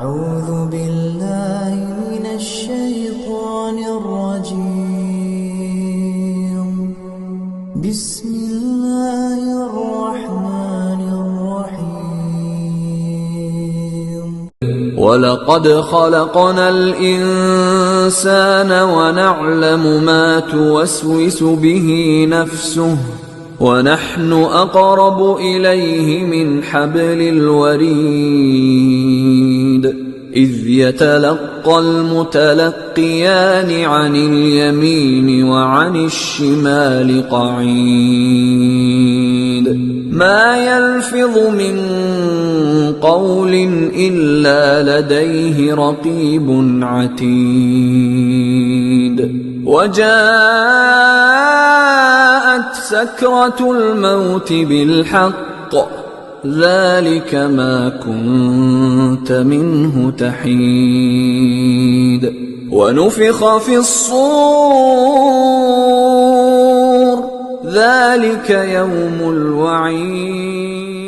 أعوذ بالله من الشيطان الرجيم. بسم الله الرحمن الرحيم. ولقد خلقنا الإنسان ونعلم ما توسوس به نفسه ونحن أقرب إليه من حبل الوريد إذ يتلقى المتلقيان عن اليمين وعن الشمال قعيد ما يلفظ من قول إلا لديه رقيب عتيد وجاءت سكرة الموت بالحق ذلك ما كنت منه تحيد ونفخ في الصور ذلك يوم الوعيد.